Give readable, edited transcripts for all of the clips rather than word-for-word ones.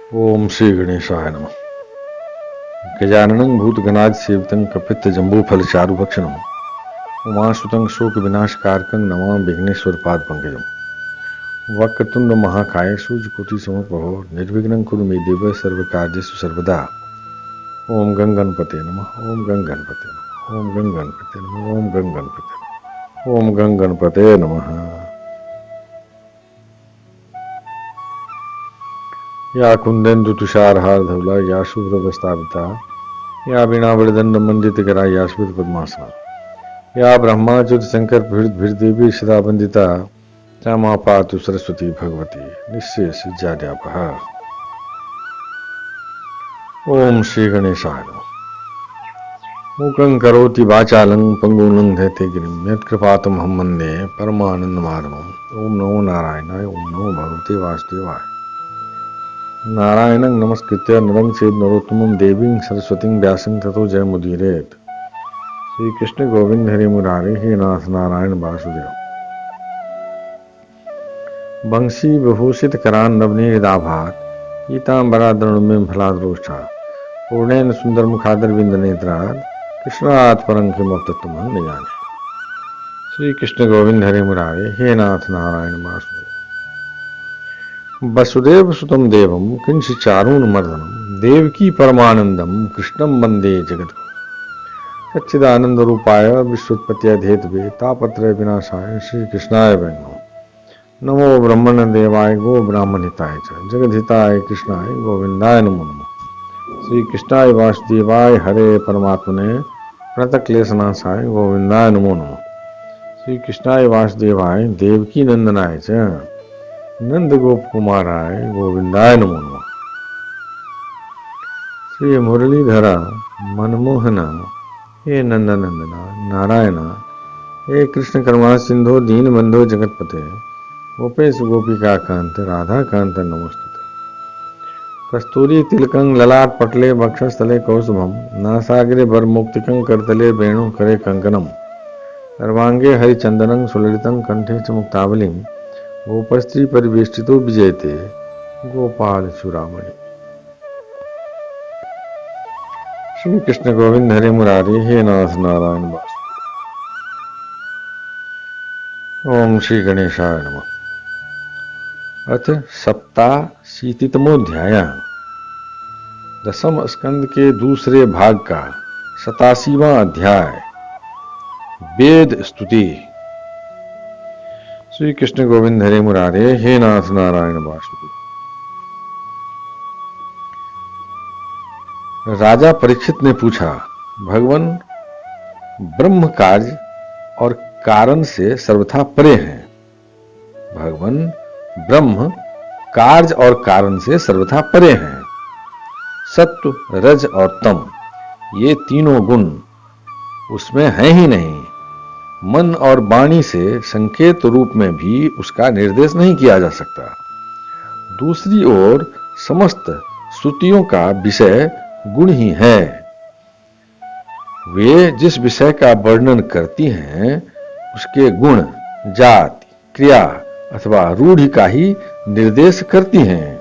ओम श्री गणेशाय नमः। गजाननं भूतगणादि सेवितं कपित्थ जम्बूफल चारुभक्षणं उमासुतं शोक विनाशकारकं नमामि विघ्नेश्वर पाद पंकजं। वक्रतुंड महाकाय सूर्यकोटि समप्रभो निर्विघ्नं कुरु मे देव सर्वकार्येषु सर्वदा। ओम गं गणपते नमः। ओम गं गणपते नमः। ओम गं गणपते नमः। ओम गं गणपते नमः। ओम गं गणपते नमः। या कुंदेन्दु तुषारहार धवला या शुभ्रवस्ताविता या वीणावरदंड मंडितकरा या स्मित पद्मासना या ब्रह्माच्युत शंकर भीर्देवी सदा वंदिता चा मा पातु सरस्वती भगवती निःशेष विद्याद्यापः। ओम श्री गणेशाय नमः। मूकं करोति वाचालं पंगुलं धैते गिरिं यत्कृपातमहं वन्दे परमानन्दमाधवम्। ओम नमो नारायणाय। ओम नमो भगवते वासुदेवाय। नारायणं नमस्कृत्य नरं चेद नरोत्तमं देवीं सरस्वतीं व्यासं ततो जयमुदीरयेत्। श्री कृष्ण गोविंद हरे मुरारे हे नाथ नारायण वासुदेव। बंशी विभूषित करान नवनीदाभात पीतांबरादरण में फलाद्रोष्ठा पूर्णेन सुंदर मुखादर बिंद नेत्राद कृष्णात् परं किम तत्त्वं न जाने। श्री कृष्ण गोविंद हरे मुरारे हे नाथ नारायण वासुदेव। वसुदेव सुतम देवम किंच चारून मर्दनम देवकी परमानंदम कृष्णम वंदे जगत सच्चिदानंद रूपाय विश्वोत्पत्त्यधेतवे तापत्रय विनाशाय श्री कृष्णाय वै नमः। नमो ब्रह्मण देवाय गो ब्राह्मण हिताय च जगद्हिताय कृष्णाय गोविंदाय नमो नमः। श्री कृष्णाय वासुदेवाय हरे परमात्मने प्रणतक्लेशनाशाय गोविंदाय नमो नमः। श्री कृष्णाय वासुदेवाय देवकी नंदनाय च नंद गोप कुमाराय गोविंदाय नमो नमः। श्री मुरलीधरा मनमोहना हे नंदनंदना नारायणा हे कृष्ण करुणा सिंधु दीन बंधु जगतपते गोपेश गोपिका कांत राधा कांत नमस्तुते। कस्तूरी तिलकं ललाट पटले वक्षस्थले कौस्तुभम नासाग्रे वरमुक्तिकं करतले वेणु करे कंकणम सर्वांगे हरिचंदनं सुललितं कंठे च मुक्तावलिं गोपस्त्री परिवेष्टितो विजयते गोपाल चूड़ामणि। श्री कृष्ण गोविंद हरे मुरारी हे नाथ नारायण वासुदेव। ओम श्री गणेशाय नमः। अथ सप्ताशीतितमोध्याय दसम स्कंद के दूसरे भाग का 87वां अध्याय वेद स्तुति। श्री कृष्ण गोविंद हरे मुरारे हे नाथ नारायण वासुदेव। राजा परीक्षित ने पूछा, भगवान ब्रह्म कार्य और कारण से सर्वथा परे हैं। भगवान ब्रह्म कार्य और कारण से सर्वथा परे हैं। सत्व रज और तम ये तीनों गुण उसमें हैं ही नहीं। मन और वाणी से संकेत रूप में भी उसका निर्देश नहीं किया जा सकता। दूसरी ओर समस्त श्रुतियों का विषय गुण ही है। वे जिस विषय का वर्णन करती हैं उसके गुण जाति क्रिया अथवा रूढ़ि का ही निर्देश करती हैं।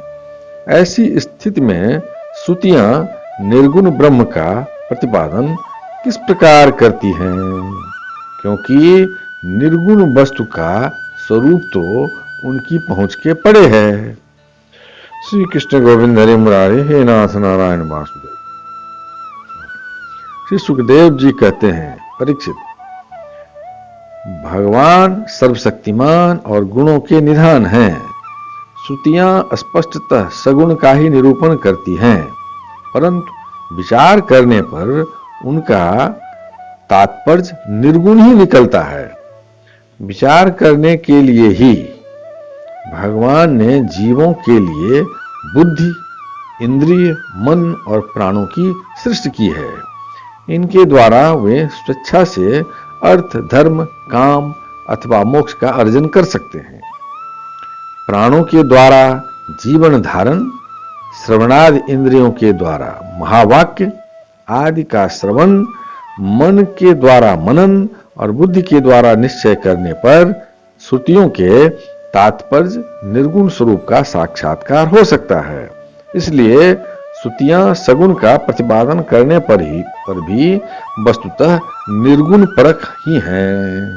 ऐसी स्थिति में श्रुतियां निर्गुण ब्रह्म का प्रतिपादन किस प्रकार करती हैं? क्योंकि निर्गुण वस्तु का स्वरूप तो उनकी पहुंच के परे है। श्री कृष्ण गोविंद हरे मुरारे हे नाथ नारायण वासुदेव। श्री सुखदेव जी कहते हैं, परीक्षित, भगवान सर्वशक्तिमान और गुणों के निधान हैं। श्रुतियां स्पष्टतः सगुण का ही निरूपण करती हैं, परंतु विचार करने पर उनका तात्पर्य निर्गुण ही निकलता है। विचार करने के लिए ही भगवान ने जीवों के लिए बुद्धि इंद्रिय मन और प्राणों की सृष्टि की है। इनके द्वारा वे स्वेच्छा से अर्थ धर्म काम अथवा मोक्ष का अर्जन कर सकते हैं। प्राणों के द्वारा जीवन धारण, श्रवणादि इंद्रियों के द्वारा महावाक्य आदि का श्रवण, मन के द्वारा मनन और बुद्धि के द्वारा निश्चय करने पर श्रुतियों के तात्पर्य निर्गुण स्वरूप का साक्षात्कार हो सकता है। इसलिए श्रुतियां सगुण का प्रतिपादन करने पर भी वस्तुतः निर्गुण परक ही हैं।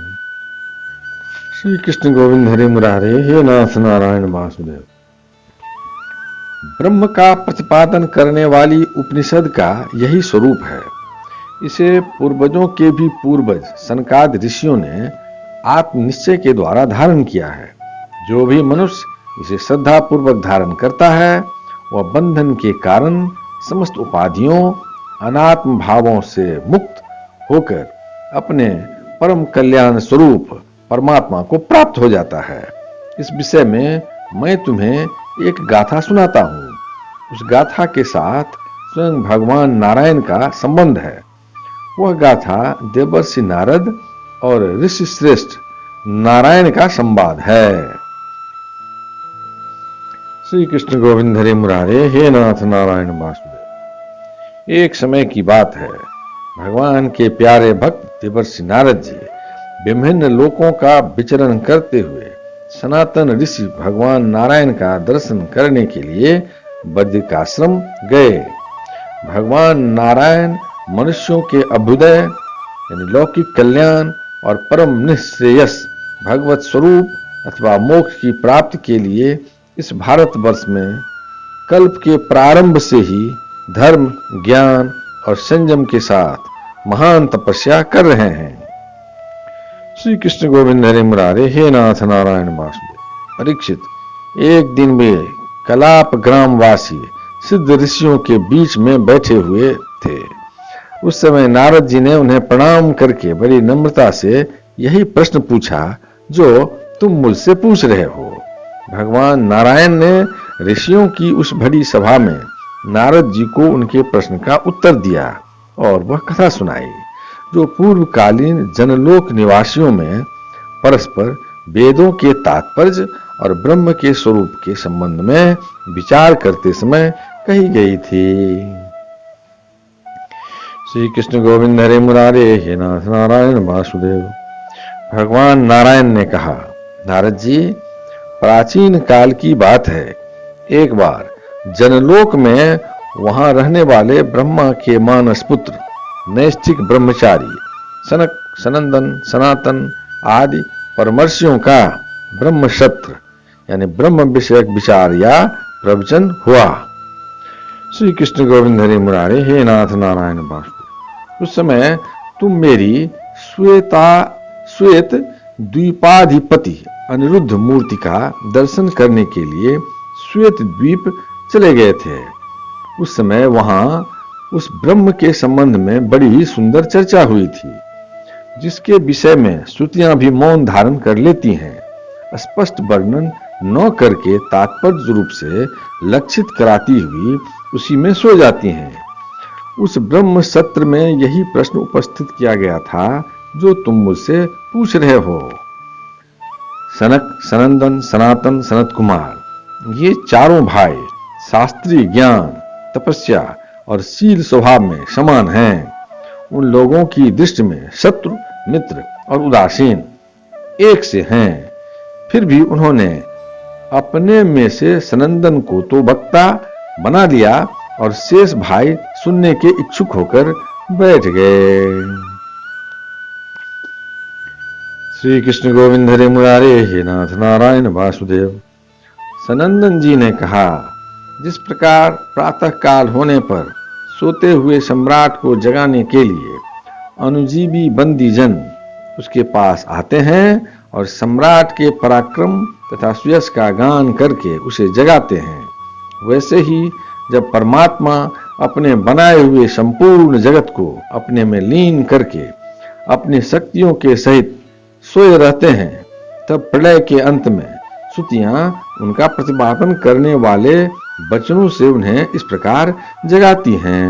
श्री कृष्ण गोविंद हरे मुरारे, हे नाथ नारायण वासुदेव। ब्रह्म का प्रतिपादन करने वाली उपनिषद का यही स्वरूप है। इसे पूर्वजों के भी पूर्वज सनकादि ऋषियों ने आत्मनिश्चय के द्वारा धारण किया है। जो भी मनुष्य इसे श्रद्धा पूर्वक धारण करता है वह बंधन के कारण समस्त उपाधियों अनात्म भावों से मुक्त होकर अपने परम कल्याण स्वरूप परमात्मा को प्राप्त हो जाता है। इस विषय में मैं तुम्हें एक गाथा सुनाता हूँ। उस गाथा के साथ स्वयं भगवान नारायण का संबंध है। वह गाथा देवर्षि नारद और ऋषि श्रेष्ठ नारायण का संवाद है। श्री कृष्ण गोविंद हरे मुरारे, हे नाथ नारायण वासुदेव। एक समय की बात है, भगवान के प्यारे भक्त देवर्षि नारद जी विभिन्न लोकों का विचरण करते हुए सनातन ऋषि भगवान नारायण का दर्शन करने के लिए बद्रिकाश्रम गए। भगवान नारायण मनुष्यों के अभ्युदय यानी लौकिक कल्याण और परम निःश्रेयस भगवत स्वरूप अथवा मोक्ष की प्राप्ति के लिए इस भारतवर्ष में कल्प के प्रारंभ से ही धर्म, ज्ञान और संयम के साथ महान तपस्या कर रहे हैं। श्री कृष्ण गोविंद हरे मुरारे, हे नाथ नारायण वासुदेव। परीक्षित, एक दिन वे कलाप ग्रामवासी सिद्ध ऋषियों के बीच में बैठे हुए थे। उस समय नारद जी ने उन्हें प्रणाम करके बड़ी नम्रता से यही प्रश्न पूछा जो तुम मुझसे पूछ रहे हो। भगवान नारायण ने ऋषियों की उस बड़ी सभा में नारद जी को उनके प्रश्न का उत्तर दिया और वह कथा सुनाई जो पूर्वकालीन जनलोक निवासियों में परस्पर वेदों के तात्पर्य और ब्रह्म के स्वरूप के संबंध में विचार करते समय कही गई थी। श्री कृष्ण गोविंद हरे मुरारे, हे नाथ नारायण वासुदेव। भगवान नारायण ने कहा, नारद जी, प्राचीन काल की बात है। एक बार जनलोक में वहां रहने वाले ब्रह्मा के मानस पुत्र नैष्ठिक ब्रह्मचारी सनक, सनंदन, सनातन आदि परमर्षियों का ब्रह्म सत्र यानी ब्रह्म विषयक विचार या प्रवचन हुआ। श्री कृष्ण गोविंद हरे मुरारे, हे नाथ नारायण वासुदेव। उस समय तुम मेरी श्वेत द्वीपाधिपति अनिरुद्ध मूर्ति का दर्शन करने के लिए श्वेत द्वीप चले गए थे। उस समय वहां उस ब्रह्म के संबंध में बड़ी सुंदर चर्चा हुई थी, जिसके विषय में श्रुतियां भी मौन धारण कर लेती हैं। स्पष्ट वर्णन न करके तात्पर्य रूप से लक्षित कराती हुई उसी में सो जाती हैं। उस ब्रह्म सत्र में यही प्रश्न उपस्थित किया गया था जो तुम मुझसे पूछ रहे हो। सनक, सनंदन, सनातन, सनत कुमार ये चारों भाई शास्त्रीय ज्ञान, तपस्या और शील स्वभाव में समान हैं। उन लोगों की दृष्टि में शत्रु, मित्र और उदासीन एक से हैं। फिर भी उन्होंने अपने में से सनंदन को तो वक्ता बना लिया और शेष भाई सुनने के इच्छुक होकर बैठ गए। श्री कृष्ण गोविंद हरे मुरारे, हे नाथ नारायण वासुदेव। सनंदन जी ने कहा, जिस प्रकार प्रातः काल होने पर सोते हुए सम्राट को जगाने के लिए अनुजीवी बंदी जन उसके पास आते हैं और सम्राट के पराक्रम तथा सुयश का गान करके उसे जगाते हैं, वैसे ही जब परमात्मा अपने बनाए हुए संपूर्ण जगत को अपने में लीन करके अपनी शक्तियों के सहित सोए रहते हैं, तब प्रलय के अंत में श्रुतियां उनका प्रतिपादन करने वाले वचनों से उन्हें इस प्रकार जगाती हैं।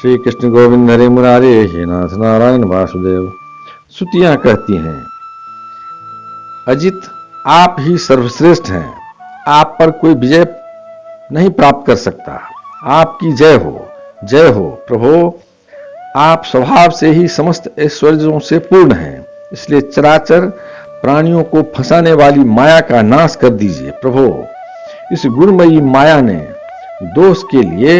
श्री कृष्ण गोविंद हरे मुरारे, हे नाथ नारायण वासुदेव। श्रुतियां कहती हैं, अजित आप ही सर्वश्रेष्ठ हैं, आप पर कोई विजय नहीं प्राप्त कर सकता। आपकी जय हो प्रभो। आप स्वभाव से ही समस्त ऐश्वर्यों से पूर्ण हैं, इसलिए चराचर प्राणियों को फंसाने वाली माया का नाश कर दीजिए प्रभो। इस गुणमयी माया ने दोष के लिए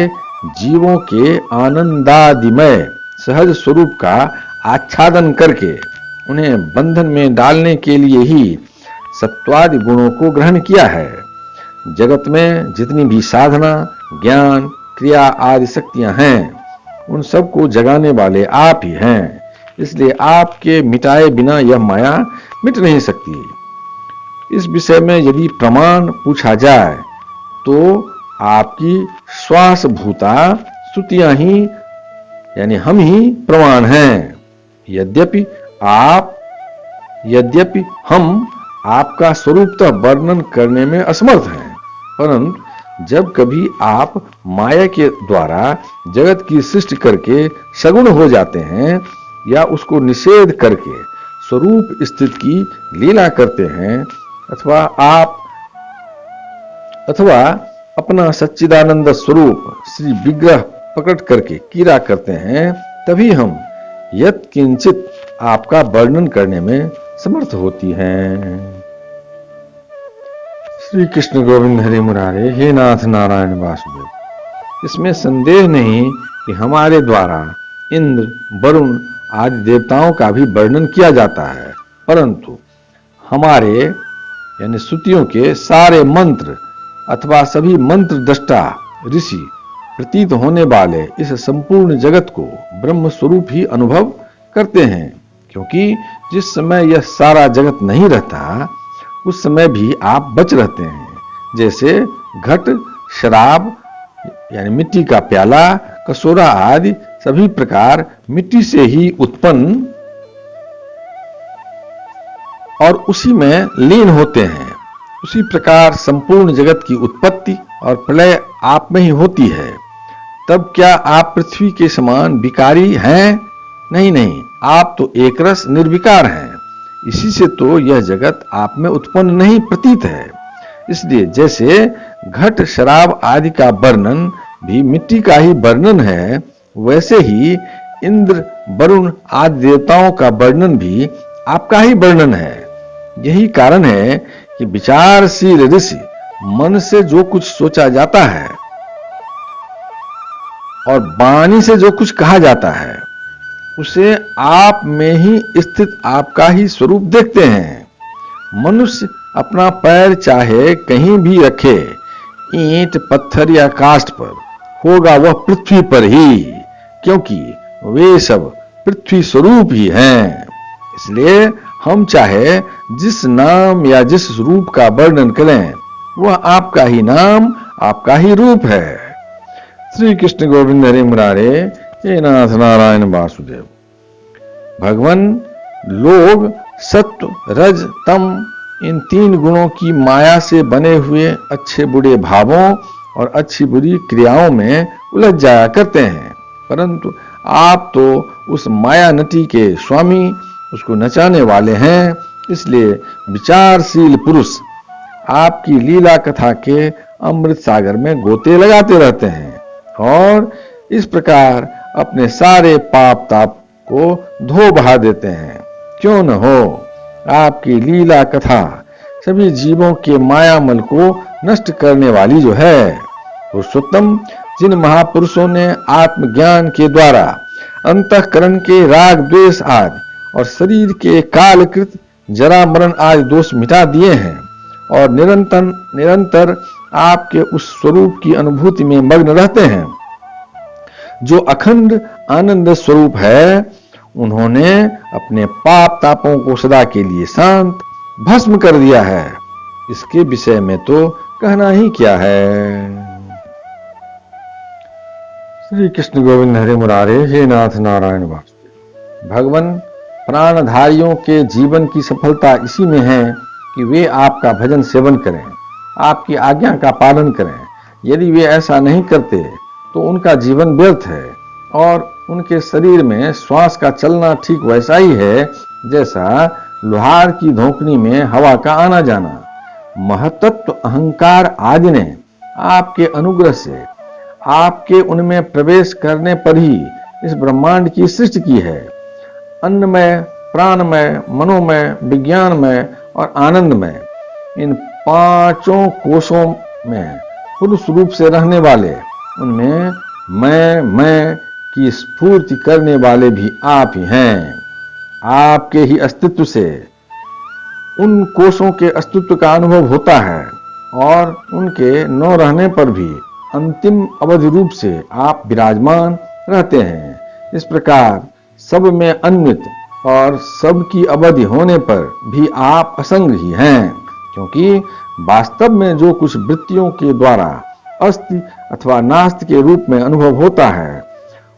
जीवों के आनंदादिमय सहज स्वरूप का आच्छादन करके उन्हें बंधन में डालने के लिए ही सत्वादि गुणों को ग्रहण किया है। जगत में जितनी भी साधना, ज्ञान, क्रिया आदि शक्तियां हैं, उन सबको जगाने वाले आप ही हैं। इसलिए आपके मिटाए बिना यह माया मिट नहीं सकती। इस विषय में यदि प्रमाण पूछा जाए तो आपकी श्वास भूता स्तुतियां ही यानी हम ही प्रमाण हैं। यद्यपि हम आपका स्वरूपतः वर्णन करने में असमर्थ हैं, परंतु जब कभी आप माया के द्वारा जगत की सृष्टि करके सगुण हो जाते हैं या उसको निषेध करके स्वरूप स्थिति की लीला करते हैं अथवा अपना सच्चिदानंद स्वरूप श्री विग्रह प्रकट करके कीड़ा करते हैं, तभी हम यत् किंचित आपका वर्णन करने में समर्थ होती हैं। श्री कृष्ण गोविंद हरे मुरारे, हे नाथ नारायण वासुदेव। इसमें संदेह नहीं कि हमारे द्वारा इंद्र, वरुण आदि देवताओं का भी वर्णन किया जाता है, परंतु हमारे यानी स्तुतियों के सारे मंत्र अथवा सभी मंत्र दृष्टा ऋषि प्रतीत होने वाले इस संपूर्ण जगत को ब्रह्म स्वरूप ही अनुभव करते हैं, क्योंकि जिस समय यह सारा जगत नहीं रहता उस समय भी आप बच रहते हैं। जैसे घट, शराब यानी मिट्टी का प्याला, कसोरा आदि सभी प्रकार मिट्टी से ही उत्पन्न और उसी में लीन होते हैं। उसी प्रकार संपूर्ण जगत की उत्पत्ति और प्रलय आप में ही होती है। तब क्या आप पृथ्वी के समान विकारी हैं? नहीं, आप तो एकरस निर्विकार हैं। इसी से तो यह जगत आप में उत्पन्न नहीं प्रतीत है। इसलिए जैसे घट, शराब आदि का वर्णन भी मिट्टी का ही वर्णन है, वैसे ही इंद्र, वरुण आदि देवताओं का वर्णन भी आपका ही वर्णन है। यही कारण है कि विचारशील ऋषि मन से जो कुछ सोचा जाता है और वाणी से जो कुछ कहा जाता है, उसे आप में ही स्थित आपका ही स्वरूप देखते हैं। मनुष्य अपना पैर चाहे कहीं भी रखे, ईंट, पत्थर या काष्ठ पर, होगा वह पृथ्वी पर ही, क्योंकि वे सब पृथ्वी स्वरूप ही हैं। इसलिए हम चाहे जिस नाम या जिस रूप का वर्णन करें, वह आपका ही नाम, आपका ही रूप है। श्री कृष्ण गोविंद हरे मुरारे, हे नाथ नारायण वासुदेव। भगवान, लोग सत्व, रज, तम इन तीन गुणों की माया से बने हुए अच्छे बुरे भावों और अच्छी बुरी क्रियाओं में उलझ जाया करते हैं, परंतु आप तो उस माया नटी के स्वामी, उसको नचाने वाले हैं। इसलिए विचारशील पुरुष आपकी लीला कथा के अमृत सागर में गोते लगाते रहते हैं और इस प्रकार अपने सारे पाप ताप को धो बहा देते हैं। क्यों न हो, आपकी लीला कथा सभी जीवों के मायामल को नष्ट करने वाली जो है। पुरुषोत्तम, जिन महापुरुषों ने आत्मज्ञान के द्वारा अंतःकरण के राग, द्वेष आदि और शरीर के कालकृत जरा मरण आदि दोष मिटा दिए हैं और निरंतर आपके उस स्वरूप की अनुभूति में मग्न रहते हैं, जो अखंड आनंद स्वरूप है, उन्होंने अपने पाप तापों को सदा के लिए शांत भस्म कर दिया है। इसके विषय में तो कहना ही क्या है। श्री कृष्ण गोविंद हरे मुरारे, हे नाथ नारायण वासुदेव। भगवान, प्राणधारियों के जीवन की सफलता इसी में है कि वे आपका भजन सेवन करें, आपकी आज्ञा का पालन करें। यदि वे ऐसा नहीं करते तो उनका जीवन व्यर्थ है और उनके शरीर में श्वास का चलना ठीक वैसा ही है जैसा लोहार की धोकनी में हवा का आना जाना। महतत्व, अहंकार आदि ने आपके अनुग्रह से आपके उनमें प्रवेश करने पर ही इस ब्रह्मांड की सृष्टि की है। अन्नमय, प्राणमय, मनोमय, विज्ञानमय और आनंदमय, इन पांचों कोशों में पुरुष रूप से रहने वाले, उनमें मैं की स्फूर्ति करने वाले भी आप ही हैं। आपके ही अस्तित्व से उन कोशों के अस्तित्व का अनुभव होता है और उनके न रहने पर भी अंतिम अवधि रूप से आप विराजमान रहते हैं। इस प्रकार सब में अन्वित और सब की अवधि होने पर भी आप असंग ही हैं, क्योंकि वास्तव में जो कुछ वृत्तियों के द्वारा अस्ति अथवा नास्ति के रूप में अनुभव होता है,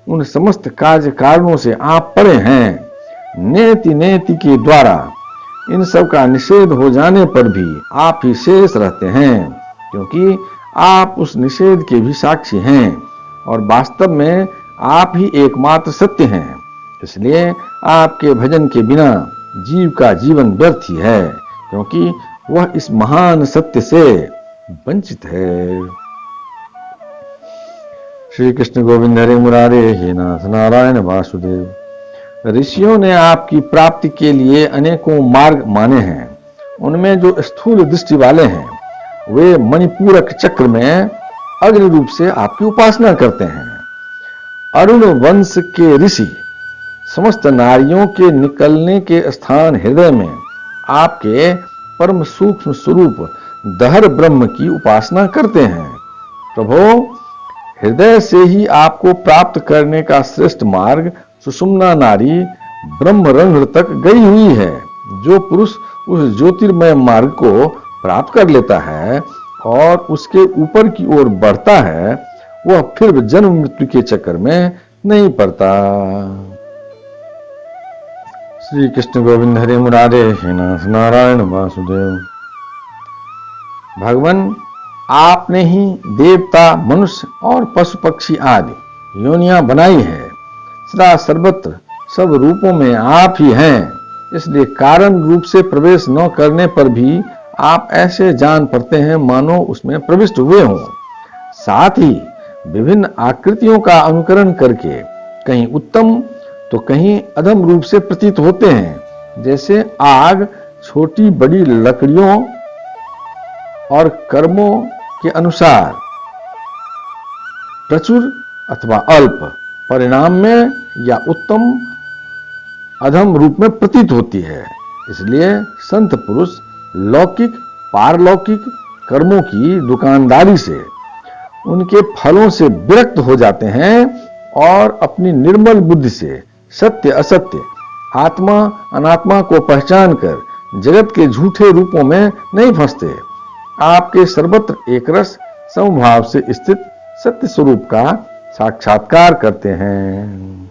उन समस्त कार्य कारणों से आप परे हैं। नेति नेति के द्वारा इन सब का निषेध हो जाने पर भी आप ही शेष रहते हैं, क्योंकि आप उस निषेध के भी साक्षी हैं और वास्तव में आप ही एकमात्र सत्य हैं। इसलिए आपके भजन के बिना जीव का जीवन व्यर्थ ही है, क्योंकि वह इस महान सत्य से वंचित है। श्री कृष्ण गोविंद हरे मुरारे हे नाथ नारायण वासुदेव। ऋषियों ने आपकी प्राप्ति के लिए अनेकों मार्ग माने हैं। उनमें जो स्थूल दृष्टि वाले हैं, वे मणिपूरक चक्र में अग्नि रूप से आपकी उपासना करते हैं। अरुण वंश के ऋषि समस्त नारियों के निकलने के स्थान हृदय में आपके परम सूक्ष्म स्वरूप दहर ब्रह्म की उपासना करते हैं। प्रभो, हृदय से ही आपको प्राप्त करने का श्रेष्ठ मार्ग सुषुम्ना नारी ब्रह्मरंध्र तक गई हुई है। जो पुरुष उस ज्योतिर्मय मार्ग को प्राप्त कर लेता है और उसके ऊपर की ओर बढ़ता है, वह फिर जन्म मृत्यु के चक्कर में नहीं पड़ता। श्री कृष्ण गोविंद हरे मुरारे हे नाथ नारायण वासुदेव। भगवान, आपने ही देवता, मनुष्य और पशु पक्षी आदि योनियां बनाई है। सदा सर्वत्र सब रूपों में आप ही हैं। इसलिए कारण रूप से प्रवेश न करने पर भी आप ऐसे जान पड़ते हैं मानो उसमें प्रविष्ट हुए हों। साथ ही विभिन्न आकृतियों का अनुकरण करके कहीं उत्तम तो कहीं अधम रूप से प्रतीत होते हैं। जैसे आग छोटी बड़ी लकड़ियों और कर्मों के अनुसार प्रचुर अथवा अल्प परिणाम में या उत्तम अधम रूप में प्रतीत होती है। इसलिए संत पुरुष लौकिक पारलौकिक कर्मों की दुकानदारी से उनके फलों से विरक्त हो जाते हैं और अपनी निर्मल बुद्धि से सत्य असत्य, आत्मा अनात्मा को पहचान कर जगत के झूठे रूपों में नहीं फंसते। आपके सर्वत्र एक रस समभाव से स्थित सत्य स्वरूप का साक्षात्कार करते हैं।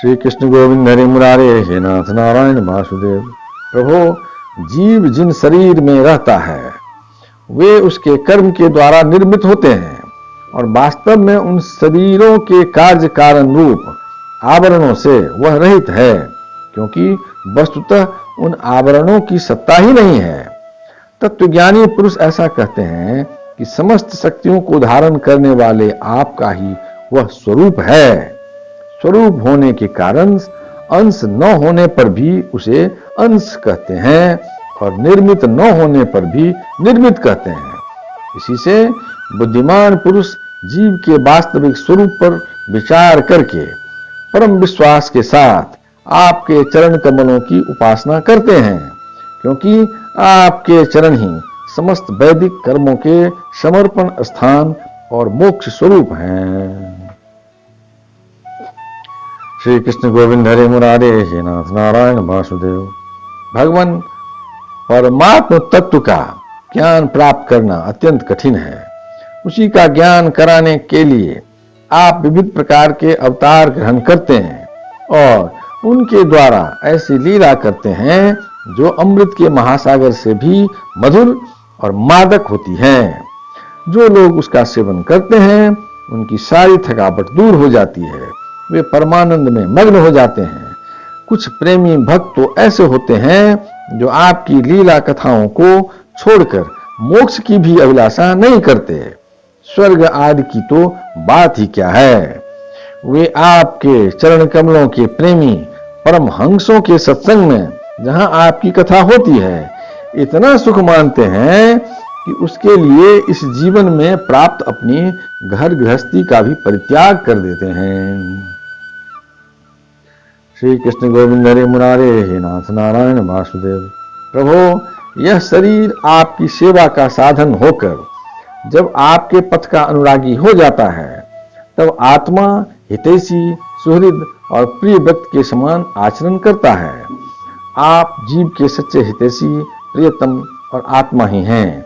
श्री कृष्ण गोविंद हरे मुरारे हे नाथ नारायण वासुदेव। प्रभो, जीव जिन शरीर में रहता है वे उसके कर्म के द्वारा निर्मित होते हैं और वास्तव में उन शरीरों के कार्य कारण रूप आवरणों से वह रहित है, क्योंकि वस्तुतः उन आवरणों की सत्ता ही नहीं है। तत्वज्ञानी पुरुष ऐसा कहते हैं कि समस्त शक्तियों को धारण करने वाले आपका ही वह स्वरूप है। स्वरूप होने के कारण अंश न होने पर भी उसे अंश कहते हैं और निर्मित न होने पर भी निर्मित कहते हैं। इसी से बुद्धिमान पुरुष जीव के वास्तविक स्वरूप पर विचार करके परम विश्वास के साथ आपके चरण कमलों की उपासना करते हैं, क्योंकि आपके चरण ही समस्त वैदिक कर्मों के समर्पण स्थान और मोक्ष स्वरूप हैं। श्री कृष्ण गोविंद हरे मुरारे हे नाथ नारायण वासुदेव। भगवान, परमात्म तत्व का ज्ञान प्राप्त करना अत्यंत कठिन है। उसी का ज्ञान कराने के लिए आप विविध प्रकार के अवतार ग्रहण करते हैं और उनके द्वारा ऐसी लीला करते हैं जो अमृत के महासागर से भी मधुर और मादक होती है। जो लोग उसका सेवन करते हैं उनकी सारी थकावट दूर हो जाती है, वे परमानंद में मग्न हो जाते हैं। कुछ प्रेमी भक्त तो ऐसे होते हैं जो आपकी लीला कथाओं को छोड़कर मोक्ष की भी अभिलाषा नहीं करते। स्वर्ग आदि की तो बात ही क्या है। वे आपके चरण कमलों के प्रेमी परम हंसों के सत्संग में जहां आपकी कथा होती है इतना सुख मानते हैं कि उसके लिए इस जीवन में प्राप्त अपनी घर गृहस्थी का भी परित्याग कर देते हैं। श्री कृष्ण गोविंद हरे मुरारे, हे नाथ नारायण वासुदेव। प्रभो, यह शरीर आपकी सेवा का साधन होकर जब आपके पथ का अनुरागी हो जाता है, तब आत्मा हितैषी, सुहृद और प्रिय व्यक्ति के समान आचरण करता है। आप जीव के सच्चे हितैषी, प्रियतम और आत्मा ही हैं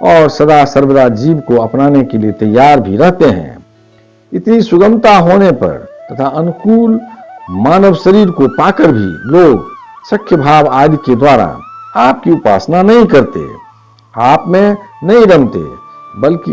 और सदा सर्वदा जीव को अपनाने के लिए तैयार भी रहते हैं। इतनी सुगमता होने पर तथा अनुकूल मानव शरीर को पाकर भी लोग सख्य भाव आदि के द्वारा आपकी उपासना नहीं करते, आप में नहीं रमते, बल्कि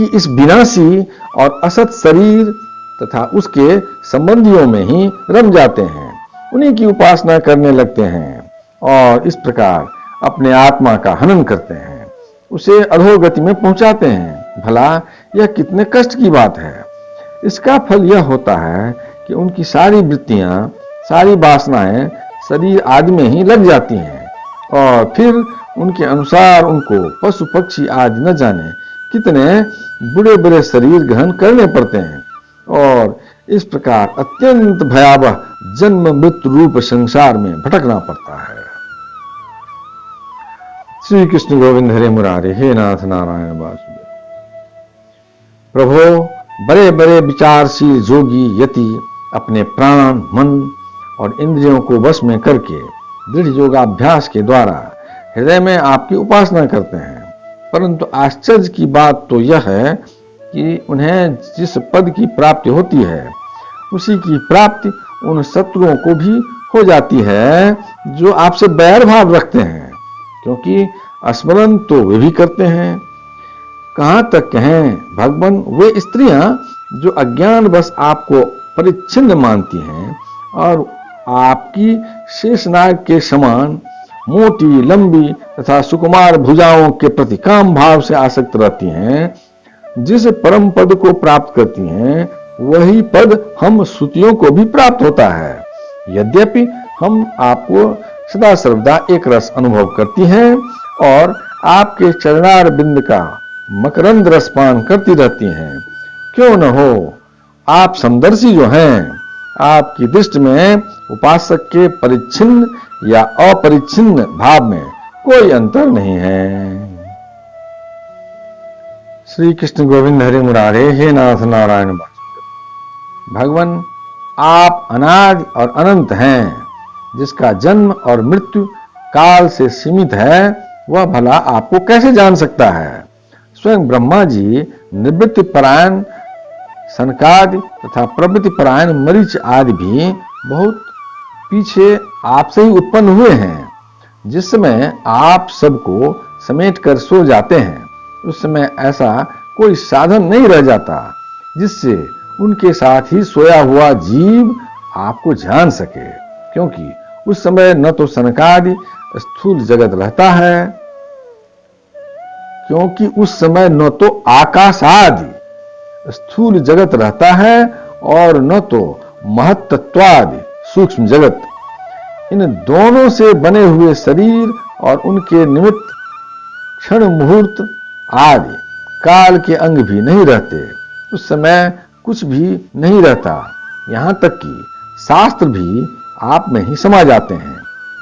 इस विनाशी और असत शरीर तथा उसके संबंधियों में ही रम जाते हैं, उन्हीं की उपासना करने लगते हैं और इस प्रकार अपने आत्मा का हनन करते हैं, उसे अधोगति में पहुंचाते हैं। भला यह कितने कष्ट की बात है। इसका फल यह होता है कि उनकी सारी वृत्तियां, सारी वासनाएं शरीर आदि में ही लग जाती हैं और फिर उनके अनुसार उनको पशु पक्षी आदि न जाने कितने बुरे बुरे शरीर ग्रहण करने पड़ते हैं और इस प्रकार अत्यंत भयावह जन्म मृत्यु रूप संसार में भटकना पड़ता है। श्री कृष्ण गोविंद हरे मुरारे, हे नाथ नारायण वासुदेव। प्रभो, बड़े बड़े विचारशील जोगी यति अपने प्राण, मन और इंद्रियों को वश में करके दृढ़ योगाभ्यास के द्वारा हृदय में आपकी उपासना करते हैं, परंतु आश्चर्य की बात तो यह है कि उन्हें जिस पद की प्राप्ति होती है, उसी की प्राप्ति उन शत्रुओं को भी हो जाती है जो आपसे बैर भाव रखते हैं, क्योंकि स्मरण तो वे भी करते हैं। कहां तक कहें भगवान, वे स्त्रियां जो अज्ञान बस आपको परिच्छिन्न मानती हैं और आपकी शेषनाग के समान मोटी, लंबी तथा सुकुमार भुजाओं के प्रति काम भाव से आसक्त रहती हैं, जिस परम पद को प्राप्त करती हैं वही पद हम श्रुतियों को भी प्राप्त होता है। यद्यपि हम आपको सदा सर्वदा एक रस अनुभव करती हैं और आपके चरणार बिंद का मकरंद रसपान करती रहती हैं, क्यों न हो आप समदर्शी जो हैं, आपकी दृष्टि में उपासक के परिच्छिन्न या अपरिच्छिन्न भाव में कोई अंतर नहीं है। श्री कृष्ण गोविंद हरे मुरारे, हे नाथ नारायण वासुदेव। भगवान, आप अनादि और अनंत हैं, जिसका जन्म और मृत्यु काल से सीमित है, वह भला आपको कैसे जान सकता है। स्वयं ब्रह्मा जी निवृत्ति परायण सनकादि तथा प्रवृत्ति परायण मरीच आदि भी बहुत पीछे आपसे ही उत्पन्न हुए हैं। जिस समय आप सबको समेट कर सो जाते हैं, उस समय ऐसा कोई साधन नहीं रह जाता जिससे उनके साथ ही सोया हुआ जीव आपको जान सके, क्योंकि उस समय न तो सनकादि स्थूल जगत रहता है, क्योंकि उस समय न तो आकाशादि स्थूल जगत रहता है और न तो महत्त्वादि सूक्ष्म जगत। इन दोनों से बने हुए शरीर और उनके निमित्त क्षण मुहूर्त आदि काल के अंग भी नहीं रहते। उस समय कुछ भी नहीं रहता, यहां तक कि शास्त्र भी आप में ही समा जाते हैं।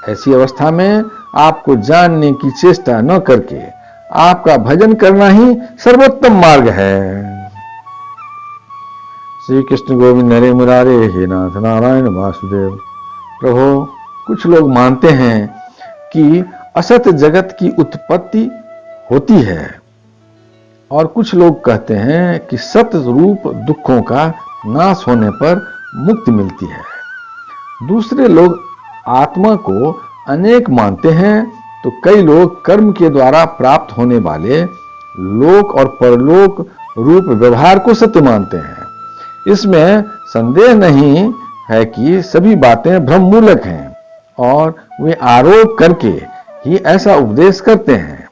ऐसी अवस्था में आपको जानने की चेष्टा न करके आपका भजन करना ही सर्वोत्तम मार्ग है। श्री कृष्ण गोविंद हरे मुरारे, हे नाथ नारायण वासुदेव। प्रभु, कुछ लोग मानते हैं कि असत जगत की उत्पत्ति होती है और कुछ लोग कहते हैं कि सत रूप दुखों का नाश होने पर मुक्ति मिलती है। दूसरे लोग आत्मा को अनेक मानते हैं, तो कई लोग कर्म के द्वारा प्राप्त होने वाले लोक और परलोक रूप व्यवहार को सत्य मानते हैं। इसमें संदेह नहीं है कि सभी बातें भ्रम मूलक हैं और वे आरोप करके ही ऐसा उपदेश करते हैं।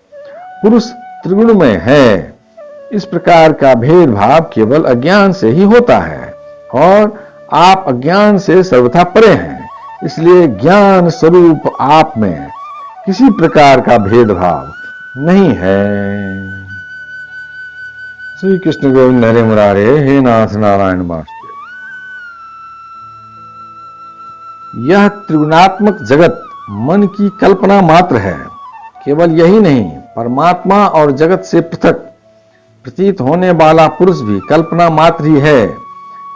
पुरुष त्रिगुणमय है, इस प्रकार का भेदभाव केवल अज्ञान से ही होता है और आप अज्ञान से सर्वथा परे हैं, इसलिए ज्ञान स्वरूप आप में किसी प्रकार का भेदभाव नहीं है। श्री कृष्ण गोविंद हरे मुरारे, हे नाथ नारायण वासुदेव। यह त्रिगुणात्मक जगत मन की कल्पना मात्र है। केवल यही नहीं, परमात्मा और जगत से पृथक प्रतीत होने वाला पुरुष भी कल्पना मात्र ही है।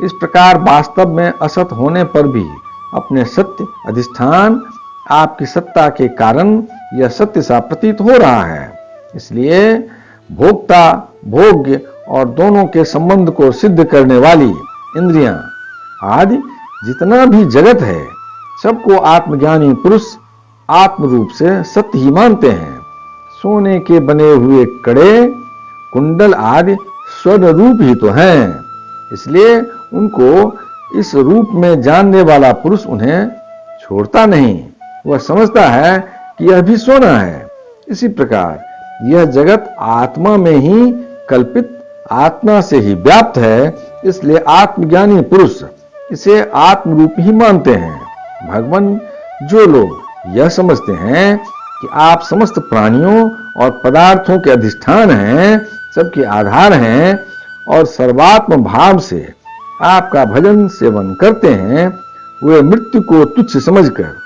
इस प्रकार वास्तव में असत होने पर भी अपने सत्य अधिष्ठान आपकी सत्ता के कारण यह सत्य सा प्रतीत हो रहा है। इसलिए भोक्ता भोग्य और दोनों के संबंध को सिद्ध करने वाली इंद्रियां आदि जितना भी जगत है, सबको आत्मज्ञानी पुरुष आत्म रूप से सत्य ही मानते हैं। सोने के बने हुए कड़े कुंडल आदि स्वर्ण रूप ही तो हैं। इसलिए उनको इस रूप में जानने वाला पुरुष उन्हें छोड़ता नहीं। वह समझता है कि यह भी सोना है। इसी प्रकार यह जगत आत्मा में ही कल्पित आत्मा से ही व्याप्त है। इसलिए आत्मज्ञानी पुरुष इसे आत्म रूप ही मानते हैं। भगवान, जो लोग यह समझते हैं कि आप समस्त प्राणियों और पदार्थों के अधिष्ठान हैं, सबके आधार हैं और सर्वात्म भाव से आपका भजन सेवन करते हैं, वे मृत्यु को तुच्छ समझकर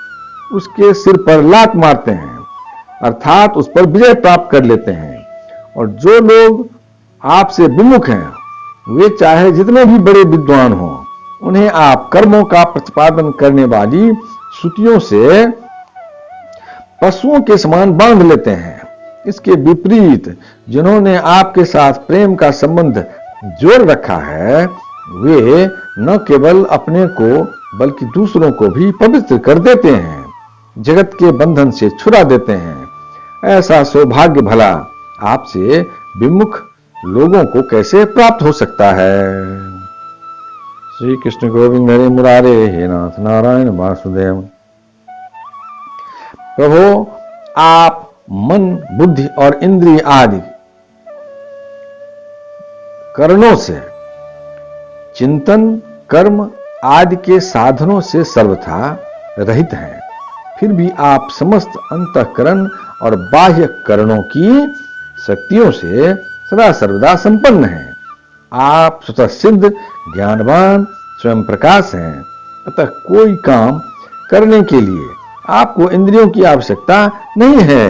उसके सिर पर लात मारते हैं, अर्थात उस पर विजय प्राप्त कर लेते हैं। और जो लोग आपसे विमुख हैं, वे चाहे जितने भी बड़े विद्वान हों, उन्हें आप कर्मों का प्रतिपादन करने वाली श्रुतियों से पशुओं के समान बांध लेते हैं। इसके विपरीत जिन्होंने आपके साथ प्रेम का संबंध जोड़ रखा है, वे न केवल अपने को बल्कि दूसरों को भी पवित्र कर देते हैं, जगत के बंधन से छुड़ा देते हैं। ऐसा सौभाग्य भला आपसे विमुख लोगों को कैसे प्राप्त हो सकता है। श्री कृष्ण गोविंद हरे मुरारे, हे नाथ नारायण वासुदेव। प्रभु, आप मन, बुद्धि और इंद्रिय आदि करणों से, चिंतन, कर्म आदि के साधनों से सर्वथा रहित हैं। फिर भी आप समस्त अंतःकरण और बाह्य करणों की शक्तियों से सदा सर्वदा संपन्न हैं। आप स्वतः सिद्ध, ज्ञानवान, स्वयं प्रकाश हैं। अतः कोई काम करने के लिए आपको इंद्रियों की आवश्यकता नहीं है।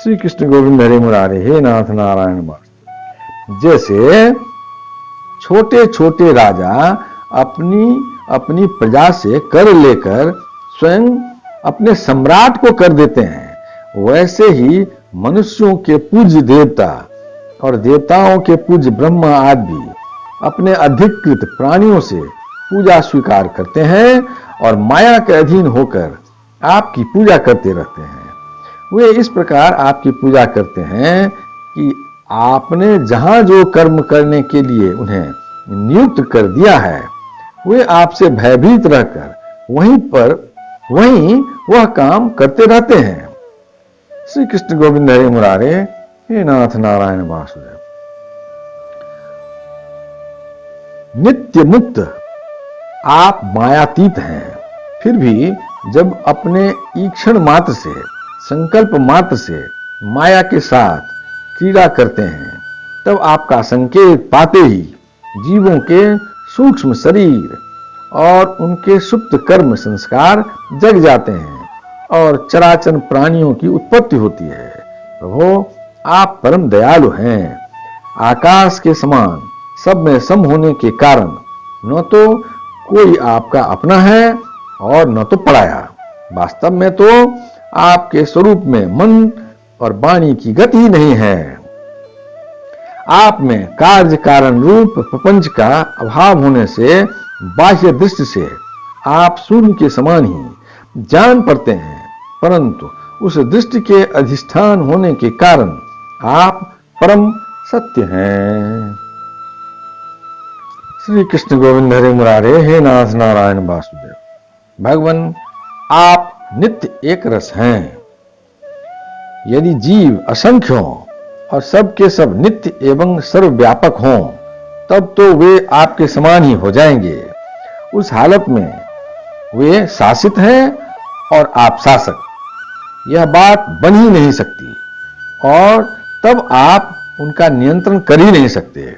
श्री कृष्ण गोविंद हरे मुरारे, हे नाथ नारायण वासुदेव। जैसे छोटे छोटे राजा अपनी प्रजा से कर लेकर स्वयं अपने सम्राट को कर देते हैं, वैसे ही मनुष्यों के पूज्य देवता और देवताओं के पूज्य ब्रह्मा आदि भी अपने अधिकृत प्राणियों से पूजा स्वीकार करते हैं और माया के अधीन होकर आपकी पूजा करते रहते हैं। वे इस प्रकार आपकी पूजा करते हैं कि आपने जहां जो कर्म करने के लिए उन्हें नियुक्त कर दिया है, वे आपसे भयभीत रहकर वहीं वह काम करते रहते हैं। श्री कृष्ण गोविंद हरे मुरारे, हे नाथ नारायण वासुदेव। नित्य मुक्त आप मायातीत हैं। फिर भी जब अपने ईक्षण मात्र से, संकल्प मात्र से माया के साथ क्रीड़ा करते हैं, तब आपका संकेत पाते ही जीवों के सूक्ष्म शरीर और उनके सुप्त कर्म संस्कार जग जाते हैं और चराचर प्राणियों की उत्पत्ति होती है। प्रभु, आप परम दयालु हैं। आकाश के समान सब में सम होने के कारण न तो कोई आपका अपना है और न तो पराया। वास्तव में तो आपके स्वरूप में मन और वाणी की गति ही नहीं है। आप में कार्य कारण रूप प्रपंच का अभाव होने से बाह्य दृष्टि से आप शून्य के समान ही जान पड़ते हैं, परंतु उस दृष्टि के अधिष्ठान होने के कारण आप परम सत्य हैं। श्री कृष्ण गोविंद हरे मुरारे, हे नाथ नारायण वासुदेव। भगवान, आप नित्य एक रस हैं। यदि जीव असंख्य हों और सब के सब नित्य एवं सर्वव्यापक हों, तब तो वे आपके समान ही हो जाएंगे। उस हालत में वे शासित हैं और आप शासक। यह बात बन ही नहीं सकती, और तब आप उनका नियंत्रण कर ही नहीं सकते।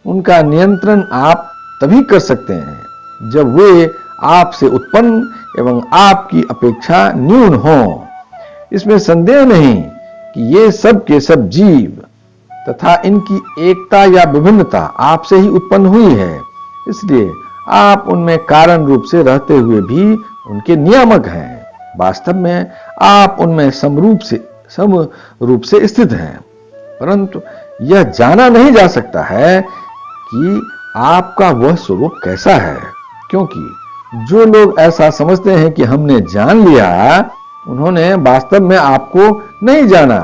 उनका नियंत्रण आप तभी कर सकते हैं जब वे आपसे उत्पन्न एवं आपकी अपेक्षा न्यून हो। इसमें संदेह नहीं कि ये सब के सब जीव तथा इनकी एकता या विभिन्नता आपसे ही उत्पन्न हुई है, इसलिए आप उनमें कारण रूप से रहते हुए भी उनके नियामक हैं। वास्तव में आप उनमें सम रूप से स्थित हैं, परंतु यह जाना नहीं जा सकता है कि आपका वह स्वरूप कैसा है, क्योंकि जो लोग ऐसा समझते हैं कि हमने जान लिया, उन्होंने वास्तव में आपको नहीं जाना।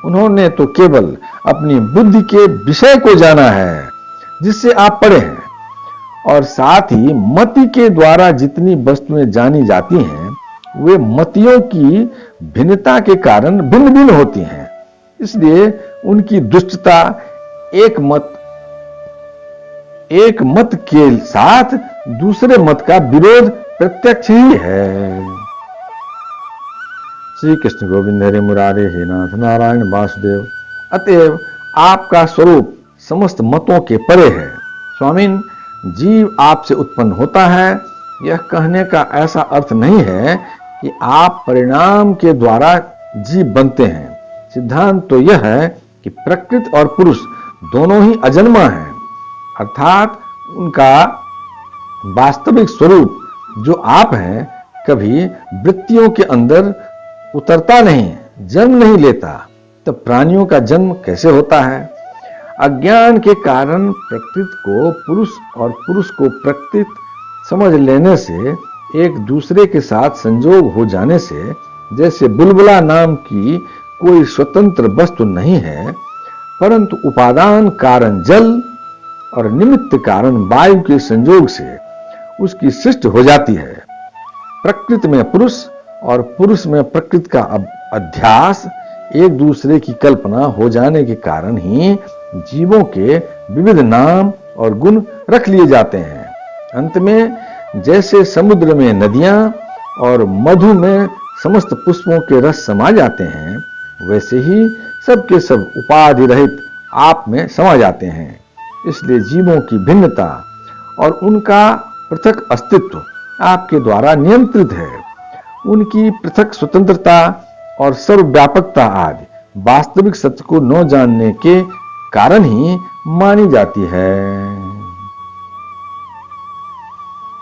उन्होंने तो केवल अपनी बुद्धि के विषय को जाना है जिससे आप पढ़े हैं, और साथ ही मति के द्वारा जितनी वस्तुएं जानी जाती हैं वे मतियों की भिन्नता के कारण भिन्न भिन्न होती हैं। इसलिए उनकी दुष्टता एक मत के साथ दूसरे मत का विरोध प्रत्यक्ष ही है। श्री कृष्ण गोविंद हरे मुरारे हे नाथ नारायण वासुदेव। अतएव आपका स्वरूप समस्त मतों के परे है। स्वामिन, जीव आपसे उत्पन्न होता है, यह कहने का ऐसा अर्थ नहीं है कि आप परिणाम के द्वारा जीव बनते हैं। सिद्धांत तो यह है कि प्रकृति और पुरुष दोनों ही अजन्मा हैं, अर्थात उनका वास्तविक स्वरूप जो आप हैं कभी वृत्तियों के अंदर उतरता नहीं, जन्म नहीं लेता। तब प्राणियों का जन्म कैसे होता है? अज्ञान के कारण प्रकृति को पुरुष और पुरुष को प्रकृति समझ लेने से, एक दूसरे के साथ संजोग हो जाने से, जैसे बुलबुला नाम की कोई स्वतंत्र वस्तु नहीं है, परंतु उपादान कारण जल और निमित्त कारण वायु के संजोग से उसकी सृष्टि हो जाती है। प्रकृति में पुरुष और पुरुष में प्रकृति का अध्यास, एक दूसरे की कल्पना हो जाने के कारण ही जीवों के विविध नाम और गुण रख लिए जाते हैं। अंत में जैसे समुद्र में नदियां और मधु में समस्त पुष्पों के रस समा जाते हैं, वैसे ही सबके सब उपाधि रहित आप में समा जाते हैं। इसलिए जीवों की भिन्नता और उनका पृथक अस्तित्व आपके द्वारा नियंत्रित है। उनकी पृथक स्वतंत्रता और सर्वव्यापकता आदि वास्तविक सत्य को न जानने के कारण ही मानी जाती है।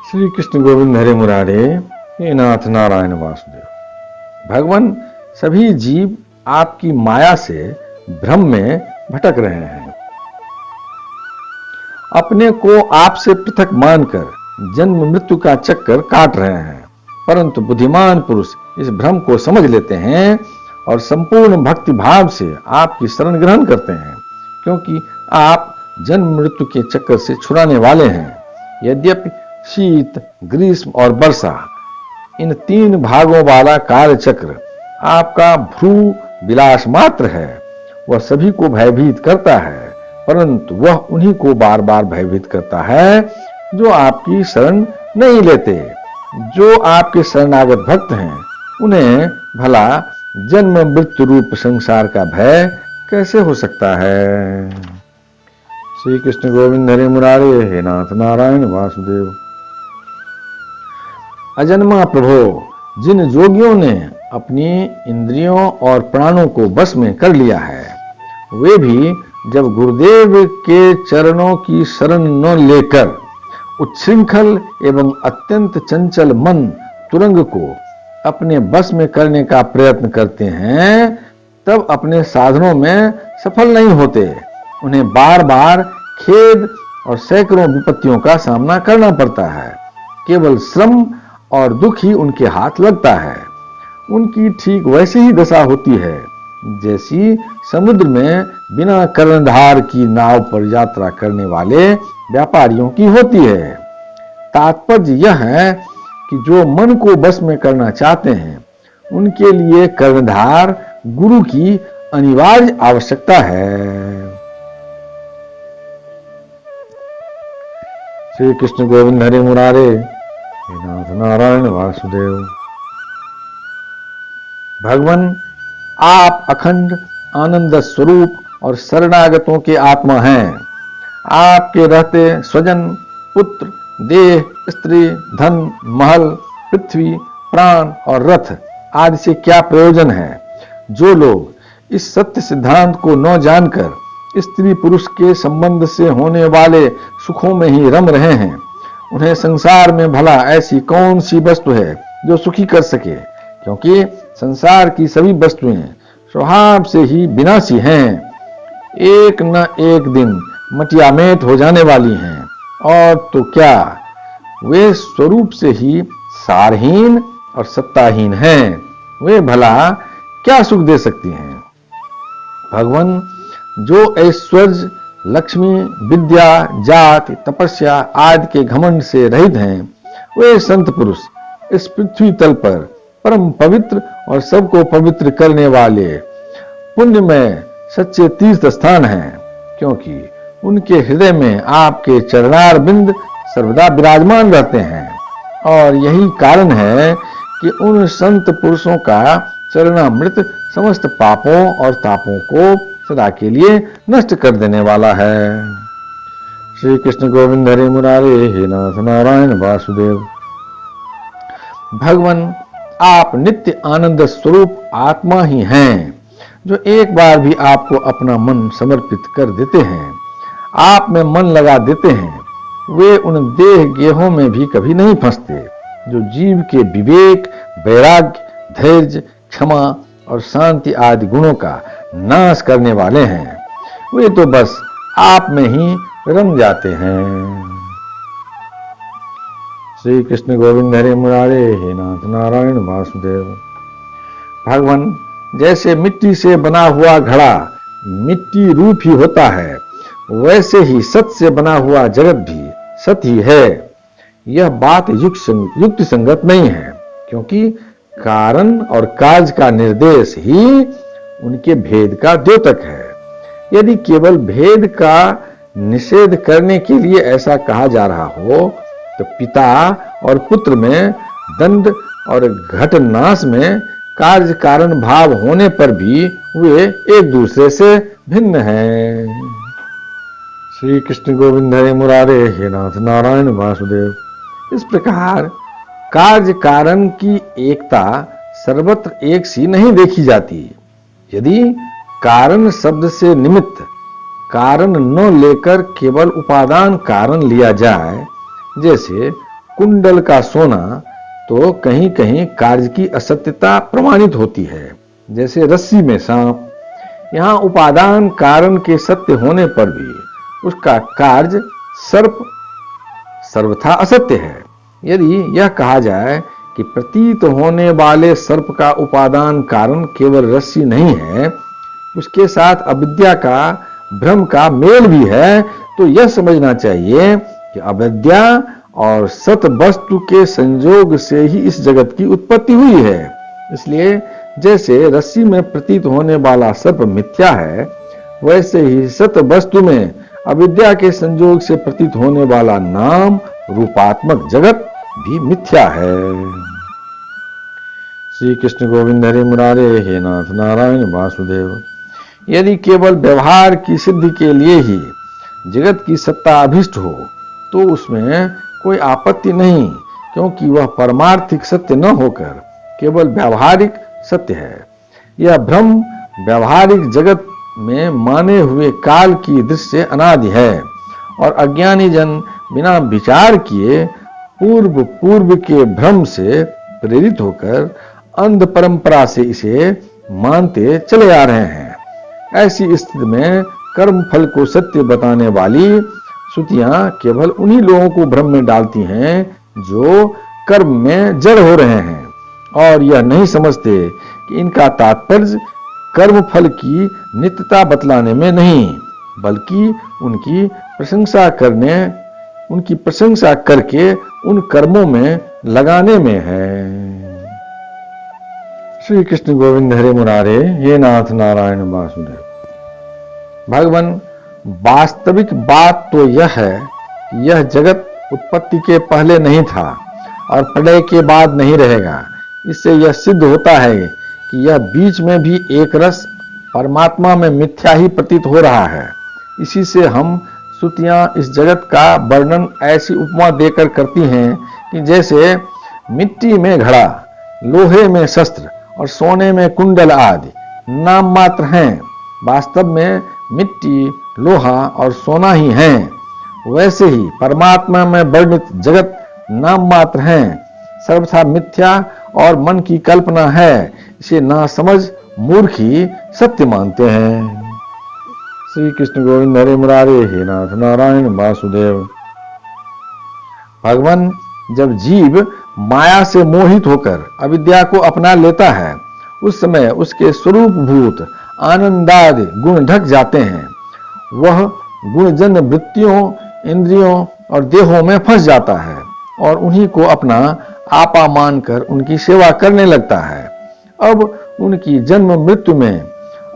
श्री कृष्ण गोविंद हरे मुरारे हे नाथ नारायण वासुदेव। भगवान, सभी जीव आपकी माया से भ्रम में भटक रहे हैं। अपने को आपसे पृथक मानकर जन्म मृत्यु का चक्कर काट रहे हैं, परंतु बुद्धिमान पुरुष इस भ्रम को समझ लेते हैं और संपूर्ण भक्ति भाव से आपकी शरण ग्रहण करते हैं, क्योंकि आप जन्म मृत्यु के चक्कर से छुड़ाने वाले हैं। यद्यपि शीत, ग्रीष्म और वर्षा, इन तीन भागों वाला कार्य चक्र आपका भ्रू विलास मात्र है, वह सभी को भयभीत करता है, परंतु वह उन्हीं को बार बार भयभीत करता है जो आपकी शरण नहीं लेते। जो आपके शरणागत भक्त हैं, उन्हें भला जन्म मृत्यु रूप संसार का भय कैसे हो सकता है? श्री कृष्ण गोविंद हरे मुरारे हे नाथ नारायण वासुदेव। अजन्मा प्रभो, जिन योगियों ने अपनी इंद्रियों और प्राणों को बस में कर लिया है, वे भी जब गुरुदेव के चरणों की शरण न लेकर उच्छृंखल एवं अत्यंत चंचल मन तुरंग को अपने बस में करने का प्रयत्न करते हैं, तब अपने साधनों में सफल नहीं होते। उन्हें बार बार खेद और सैकड़ों विपत्तियों का सामना करना पड़ता है। केवल श्रम और दुख ही उनके हाथ लगता है। उनकी ठीक वैसी ही दशा होती है जैसी समुद्र में बिना कर्णधार की नाव पर यात्रा करने वाले व्यापारियों की होती है। तात्पर्य यह है कि जो मन को बस में करना चाहते हैं, उनके लिए कर्णधार गुरु की अनिवार्य आवश्यकता है। श्री कृष्ण गोविंद हरे मुरारे हे नाथ नारायण वासुदेव। भगवान, आप अखंड आनंद स्वरूप और शरणागतों के आत्मा हैं। आपके रहते स्वजन, पुत्र, देह, स्त्री, धन, महल, पृथ्वी, प्राण और रथ आदि से क्या प्रयोजन है? जो लोग इस सत्य सिद्धांत को न जानकर स्त्री पुरुष के संबंध से होने वाले सुखों में ही रम रहे हैं, उन्हें संसार में भला ऐसी कौन सी वस्तु है जो सुखी कर सके? क्योंकि संसार की सभी वस्तुएं स्वभाव से ही विनाशी हैं, एक न एक दिन मटियामेट हो जाने वाली हैं। और तो क्या, वे स्वरूप से ही सारहीन और सत्ताहीन हैं। वे भला क्या सुख दे सकती हैं? भगवान, जो ऐश्वर्य, लक्ष्मी, विद्या, जाति, तपस्या आदि के घमंड से रहित हैं, वे संत पुरुष इस पृथ्वी तल पर परम पवित्र और सबको पवित्र करने वाले पुण्य में सच्चे तीर्थ स्थान हैं, क्योंकि उनके हृदय में आपके चरणार बिंद सर्वदा विराजमान रहते हैं। और यही कारण है कि उन संत पुरुषों का चरणामृत समस्त पापों और तापों को सदा के लिए नष्ट कर देने वाला है। श्री कृष्ण गोविंद हरे मुरारे, हे नाथ नारायण वासुदेव। भगवान, आप नित्य आनंद स्वरूप आत्मा ही हैं, जो एक बार भी आपको अपना मन समर्पित कर देते हैं, आप में मन लगा देते हैं, वे उन देह गेहों में भी कभी नहीं फंसते, जो जीव के विवेक, वैराग्य, धैर्य, क्षमा और शांति आदि गुणों का नाश करने वाले हैं। वे तो बस आप में ही रम जाते हैं। श्री कृष्ण गोविंद हरे मुरारे, हे नाथ नारायण वासुदेव। भगवान, जैसे मिट्टी से बना हुआ घड़ा मिट्टी रूप ही होता है, वैसे ही सत्य से बना हुआ जगत भी सत्य ही है। यह बात युक्ति संगत नहीं है, क्योंकि कारण और कार्य का निर्देश ही उनके भेद का द्योतक है। यदि केवल भेद का निषेध करने के लिए ऐसा कहा जा रहा हो, तो पिता और पुत्र में दंड और घटनाश में कार्य कारण भाव होने पर भी वे एक दूसरे से भिन्न हैं। श्री कृष्ण गोविंद हरे मुरारे, हे नाथ नारायण वासुदेव। इस प्रकार कार्य कारण की एकता सर्वत्र एक सी नहीं देखी जाती। यदि कारण शब्द से निमित्त कारण न लेकर केवल उपादान कारण लिया जाए, जैसे कुंडल का सोना, तो कहीं कहीं कार्य की असत्यता प्रमाणित होती है, जैसे रस्सी में सांप। यहाँ उपादान कारण के सत्य होने पर भी उसका कार्य सर्प सर्वथा असत्य है। यदि यह कहा जाए कि प्रतीत होने वाले सर्प का उपादान कारण केवल रस्सी नहीं है, उसके साथ अविद्या का भ्रम का मेल भी है, तो यह समझना चाहिए कि अविद्या और सत वस्तु के संयोग से ही इस जगत की उत्पत्ति हुई है। इसलिए जैसे रस्सी में प्रतीत होने वाला सर्प मिथ्या है, वैसे ही सत वस्तु में अविद्या के संयोग से प्रतीत होने वाला नाम रूपात्मक जगत भी मिथ्या है। श्री कृष्ण गोविंद हरे मुरारे, हे नाथ नारायण वासुदेव। यदि केवल व्यवहार की सिद्धि के लिए ही जगत की सत्ता अभिष्ट हो, तो उसमें कोई आपत्ति नहीं, क्योंकि वह परमार्थिक सत्य न होकर केवल व्यावहारिक सत्य है। यह भ्रम व्यावहारिक जगत में माने हुए काल की दृष्टि से अनादि है, और अज्ञानी जन बिना विचार किए पूर्व के भ्रम से प्रेरित होकर अंध परंपरा से इसे मानते चले आ रहे हैं। ऐसी स्थिति में कर्म फल को सत्य बताने वाली श्रुतियां केवल उन्हीं लोगों को भ्रम में डालती हैं जो कर्म में जड़ हो रहे हैं, और यह नहीं समझते कि इनका तात्पर्य कर्म फल की नित्यता बतलाने में नहीं, बल्कि उनकी प्रशंसा करके उन कर्मों में लगाने में है। श्री कृष्ण गोविंद हरे मुरारे, हे नाथ नारायण वासुदेव। भगवान, वास्तविक बात तो यह है कि यह जगत उत्पत्ति के पहले नहीं था और प्रलय के बाद नहीं रहेगा। इससे यह सिद्ध होता है कि यह बीच में भी एक रस परमात्मा में मिथ्या ही प्रतीत हो रहा है। इसी से हम श्रुतियां इस जगत का वर्णन ऐसी उपमा देकर करती हैं कि जैसे मिट्टी में घड़ा, लोहे में शस्त्र और सोने में कुंडल आदि नाम मात्र हैं, वास्तव में मिट्टी, लोहा और सोना ही हैं। वैसे ही परमात्मा में वर्णित जगत नाम मात्र हैं, सर्वथा मिथ्या और मन की कल्पना है। इसे नासमझ मूर्ख ही सत्य मानते हैं। श्री कृष्ण गोविंद हरे मुरारे, हे नाथ नारायण वासुदेव। भगवान जब जीव माया से मोहित होकर अविद्या को अपना लेता है, उस समय उसके स्वरूप भूत आनंदादि गुण ढक जाते हैं। वह गुणजन्य वृत्तियों, इंद्रियों और देहों में फंस जाता है और उन्हीं को अपना आपा मानकर उनकी सेवा करने लगता है। अब उनकी जन्म मृत्यु में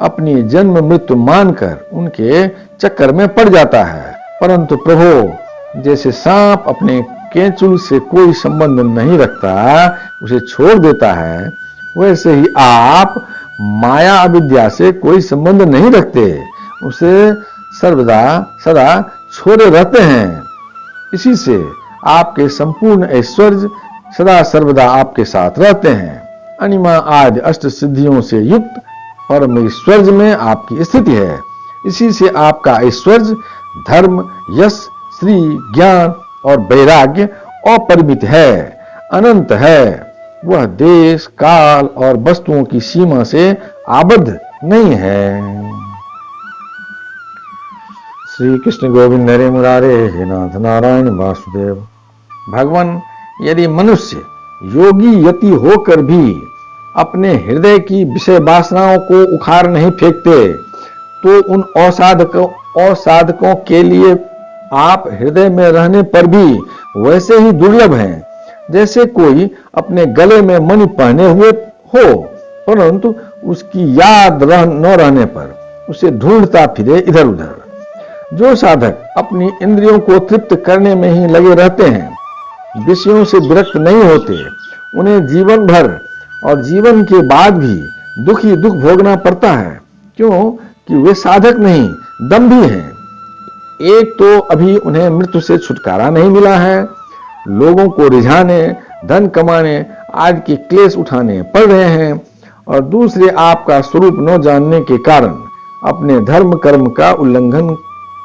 अपनी जन्म मृत्यु मानकर उनके चक्कर में पड़ जाता है। परंतु प्रभु, जैसे सांप अपने केंचुल से कोई संबंध नहीं रखता, उसे छोड़ देता है, वैसे ही आप माया अविद्या से कोई संबंध नहीं रखते, उसे सर्वदा सदा छोड़े रहते हैं। इसी से आपके संपूर्ण ऐश्वर्य सदा सर्वदा आपके साथ रहते हैं। अनिमा आदि अष्ट सिद्धियों से युक्त परम ऐश्वर्य में आपकी स्थिति है। इसी से आपका ऐश्वर्य, धर्म, यश, श्री, ज्ञान और वैराग्य अपरिमित है, अनंत है। वह देश, काल और वस्तुओं की सीमा से आबद्ध नहीं है। श्री कृष्ण गोविंद हरे मुरारे, हे नाथ नारायण वासुदेव। भगवान, यदि मनुष्य योगी यति होकर भी अपने हृदय की विषय वासनाओं को उखाड़ नहीं फेंकते, तो उन असाधकों के लिए आप हृदय में रहने पर भी वैसे ही दुर्लभ हैं, जैसे कोई अपने गले में मणि पहने हुए हो, परंतु उसकी याद न रहने पर उसे ढूंढता फिरे इधर उधर। जो साधक अपनी इंद्रियों को तृप्त करने में ही लगे रहते हैं, विषयों से विरक्त नहीं होते, उन्हें जीवन भर और जीवन के बाद भी दुख ही दुख भोगना पड़ता है। क्यों कि वे साधक नहीं, दंभी हैं। एक तो अभी उन्हें मृत्यु से छुटकारा नहीं मिला है, लोगों को रिझाने, धन कमाने आदि के क्लेश उठाने पड़ रहे हैं, और दूसरे आपका स्वरूप न जानने के कारण अपने धर्म कर्म का उल्लंघन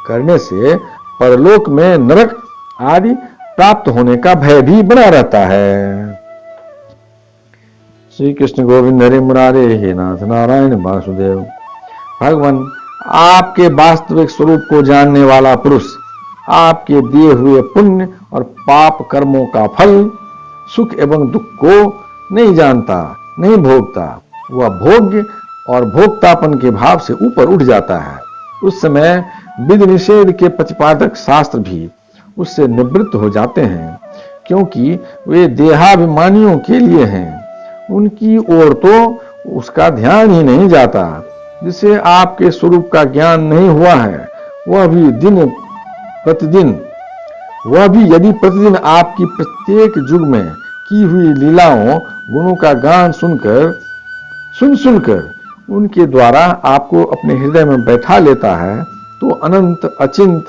करने से परलोक में नरक आदि प्राप्त होने का भय भी बना रहता है। श्री कृष्ण गोविंद हरे मुरारे, हे नाथ नारायण वासुदेव। भगवान, आपके वास्तविक स्वरूप को जानने वाला पुरुष आपके दिए हुए पुण्य और पाप कर्मों का फल, सुख एवं दुख को नहीं जानता, नहीं भोगता। वह भोग्य और भोक्तापन के भाव से ऊपर उठ जाता है। उस समय विधि निषेध के प्रतिपादक शास्त्र भी उससे निवृत्त हो जाते हैं, क्योंकि वे देहाभिमानियों के लिए हैं। उनकी ओर तो उसका ध्यान ही नहीं जाता। जिसे आपके स्वरूप का ज्ञान नहीं हुआ है, वह भी यदि प्रतिदिन आपकी प्रत्येक युग में की हुई लीलाओं, गुणों का गान सुनकर उनके द्वारा आपको अपने हृदय में बैठा लेता है, तो अनंत अचिंत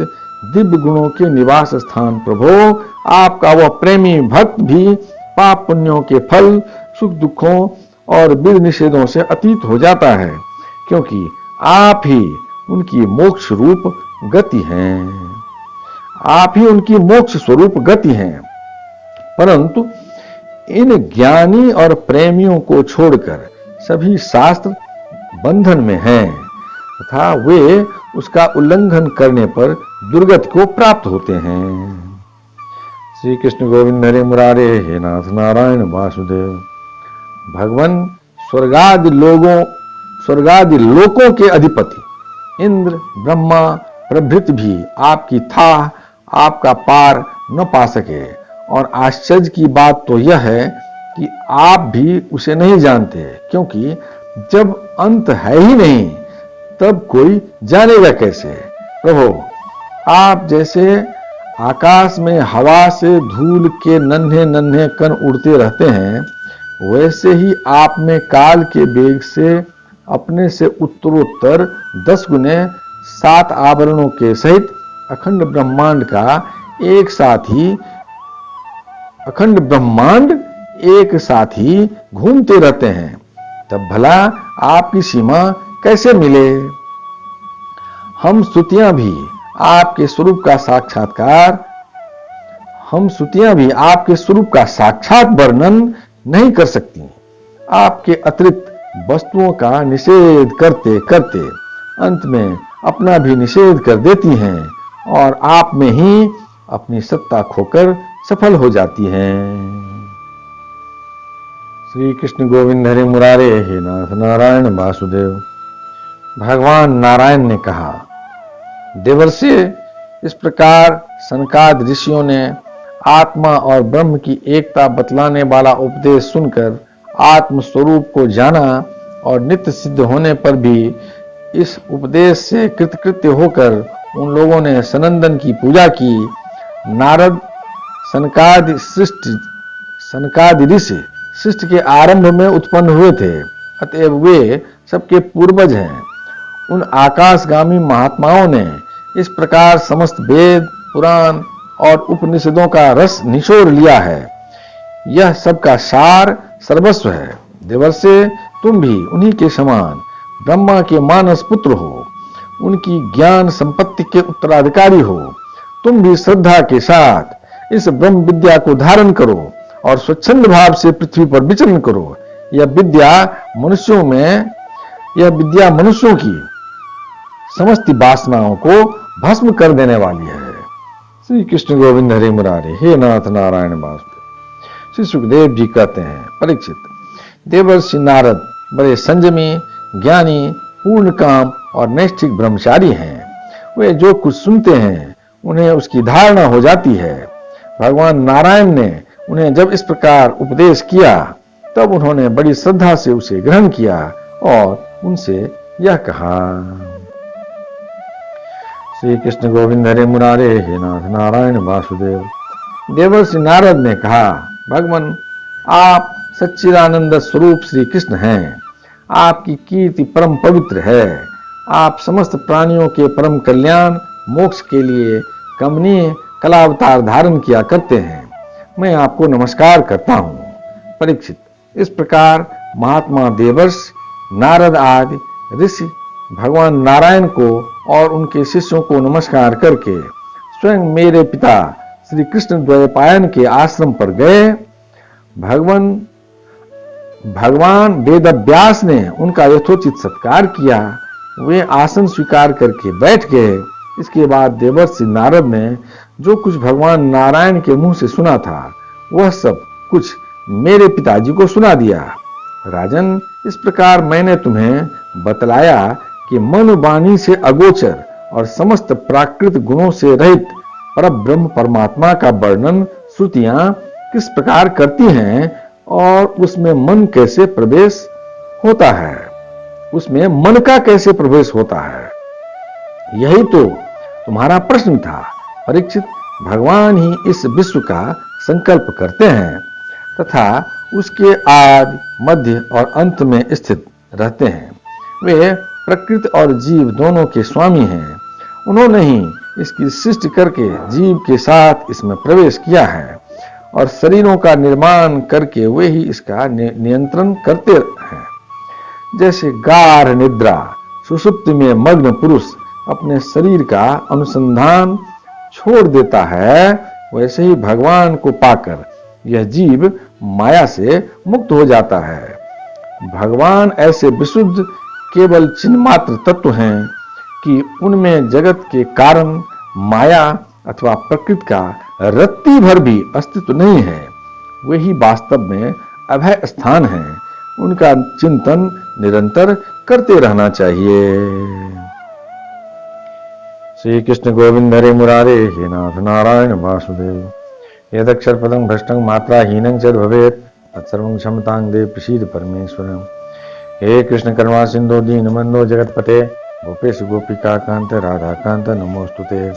दिव्य गुणों के निवास स्थान प्रभो, आपका वह प्रेमी भक्त भी पाप पुण्यों के फल, सुख दुखों और विधि निषेधों से अतीत हो जाता है, क्योंकि आप ही उनकी मोक्ष रूप गति हैं। आप ही उनकी मोक्ष स्वरूप गति हैं। परंतु इन ज्ञानी और प्रेमियों को छोड़कर सभी शास्त्र बंधन में हैं, तथा वे उसका उल्लंघन करने पर दुर्गति को प्राप्त होते हैं। श्री कृष्ण गोविंद हरे मुरारे, हे नाथ नारायण वासुदेव। भगवान, स्वर्गादि लोकों के अधिपति इंद्र, ब्रह्मा प्रभृति भी आपकी था आपका पार न पा सके। और आश्चर्य की बात तो यह है कि आप भी उसे नहीं जानते, क्योंकि जब अंत है ही नहीं, तब कोई जानेगा कैसे। प्रभु, आप जैसे आकाश में हवा से धूल के नन्हे नन्हे कण उड़ते रहते हैं, वैसे ही आप में काल के वेग से अपने से उत्तरोत्तर 10 गुने 7 आवरणों के सहित अखंड ब्रह्मांड एक साथ ही घूमते रहते हैं, तब भला आपकी सीमा कैसे मिले? हम स्तुतियां भी आपके स्वरूप का साक्षात वर्णन नहीं कर सकती। आपके अतिरिक्त वस्तुओं का निषेध करते करते अंत में अपना भी निषेध कर देती हैं और आप में ही अपनी सत्ता खोकर सफल हो जाती हैं। श्री कृष्ण गोविंद हरे मुरारे, हे नाथ नारायण वासुदेव। भगवान नारायण ने कहा, देवर्षि, इस प्रकार सनकादि ऋषियों ने आत्मा और ब्रह्म की एकता बतलाने वाला उपदेश सुनकर आत्म स्वरूप को जाना और नित्य सिद्ध होने पर भी इस उपदेश से कृतकृत्य होकर उन लोगों ने सनंदन की पूजा की। नारद सनकादि ऋषि सृष्टि के आरंभ में उत्पन्न हुए थे, अतएव वे सबके पूर्वज हैं। उन आकाशगामी महात्माओं ने इस प्रकार समस्त वेद, पुराण और उपनिषदों का रस निचोड़ लिया है। यह सबका सार सर्वस्व है। देवर्षि, तुम भी उन्हीं के समान ब्रह्मा के मानस पुत्र हो, उनकी ज्ञान संपत्ति के उत्तराधिकारी हो। तुम भी श्रद्धा के साथ इस ब्रह्म विद्या को धारण करो और स्वच्छंद भाव से पृथ्वी पर विचरण करो। यह विद्या मनुष्यों की समस्त वासनाओं को भस्म कर देने वाली है। श्री कृष्ण गोविंद हरे मुरारे, हे नाथ नारायण वासुदेव। श्री सुखदेव जी कहते हैं, परीक्षित, देवर्षि नारद बड़े संयमी, ज्ञानी, पूर्ण काम और नैष्ठिक ब्रह्मचारी हैं। वे जो कुछ सुनते हैं उन्हें उसकी धारणा हो जाती है। भगवान नारायण ने उन्हें जब इस प्रकार उपदेश किया तब उन्होंने बड़ी श्रद्धा से उसे ग्रहण किया और उनसे यह कहा। श्री कृष्ण गोविंद हरे मुरारे, हे नाथ नारायण वासुदेव। देवर्षि नारद ने कहा, भगवान, आप सच्चिदानंद स्वरूप श्री कृष्ण हैं। आपकी कीर्ति परम पवित्र है। आप समस्त प्राणियों के परम कल्याण मोक्ष के लिए कमनीय कलावतार धारण किया करते हैं। मैं आपको नमस्कार करता हूँ। परीक्षित, इस प्रकार महात्मा देवर्षि नारद आदि ऋषि भगवान नारायण को और उनके शिष्यों को नमस्कार करके स्वयं मेरे पिता श्री कृष्ण द्वैपायन के आश्रम पर गए। भगवान वेदव्यास ने उनका यथोचित सत्कार किया। वे आसन स्वीकार करके बैठ गए। इसके बाद देवर्षि नारद ने जो कुछ भगवान नारायण के मुंह से सुना था वह सब कुछ मेरे पिताजी को सुना दिया। राजन, इस प्रकार मैंने तुम्हें बतलाया कि मन वाणी से अगोचर और समस्त प्राकृत गुणों से रहित परब्रह्म परमात्मा का वर्णन श्रुतियां किस प्रकार करती हैं और उसमें मन कैसे प्रवेश होता है, उसमें मन का कैसे प्रवेश होता है। यही तो तुम्हारा प्रश्न था। परीक्षित, भगवान ही इस विश्व का संकल्प करते हैं तथा उसके आदि, मध्य और अंत में स्थित रहते हैं। वे प्रकृति और जीव दोनों के स्वामी हैं। उन्होंने ही इसकी सृष्टि करके जीव के साथ इसमें प्रवेश किया है और शरीरों का निर्माण करके वे ही इसका नियंत्रण करते हैं। जैसे गाढ़ निद्रा सुषुप्ति में मग्न पुरुष अपने शरीर का अनुसंधान छोड़ देता है, वैसे ही भगवान को पाकर यह जीव माया से मुक्त हो जाता है। भगवान ऐसे विशुद्ध केवल चिन्ह मात्र तत्व हैं कि उनमें जगत के कारण माया अथवा प्रकृति का रत्ती भर भी अस्तित्व नहीं है। वे ही वास्तव में अभय स्थान है। उनका चिंतन निरंतर करते रहना चाहिए। श्री कृष्ण गोविंद हरे मुरारे, हे नाथ नारायण वासुदेव। यदक्षर पदं भ्रष्टं मात्राहीनं च भवेत् तत्सर्वं क्षमतां देव प्रसीद परमेश्वरम्। हे कृष्ण करुणा सिंधु दीनबंधो जगतपते गोपेश गोपिका कांत राधा कांत नमोस्तुते।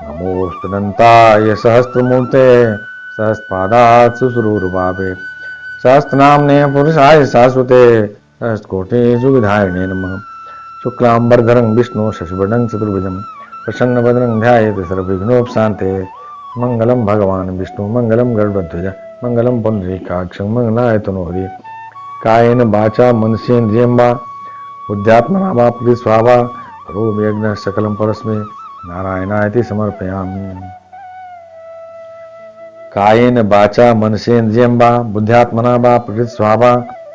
नमोस्तुनंताय सहस्त्रमूर्ते सहस्रपादात् सुसुरूरभावे सहस्रनाम्ने पुरुषाय शाश्वते सहस्रकोटियुगधारिणे नमः। शुक्लांबरधरं विष्णु शशिवर्णं चतुर्भुजं प्रसन्नवदनं ध्यायेत् सर्वविघ्नोपशान्ते। मंगलम भगवान विष्णु मंगलम गरुड़ध्वज मंगलम पुंडरीकाक्षं मंगलाय तनोहरि। कायेन वाचा मनसेन्द्रियं वा बुद्ध्यात्मना वा प्रकृतिस्वभावा करोमि यज्ञः सकलं परस्मै नारायणाय समर्पयामि। कायेन वाचा मनसेन्द्रियं वा बुद्ध्यात्मना वा प्रकृतिस्वभावा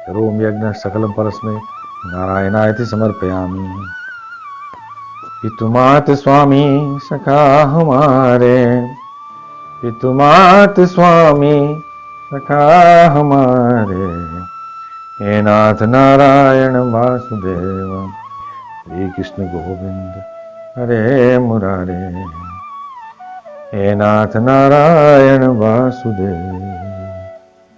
करोमि यज्ञः सकलं परस्मै नारायणाय समर्पयामि। पितुमात स्वामी सखा हमारे, पितुमात स्वामी सखा हमारे, हे नाथ नारायण वासुदेव श्री कृष्ण गोविंद हरे मुरारे, हे नाथ नारायण वासुदेव।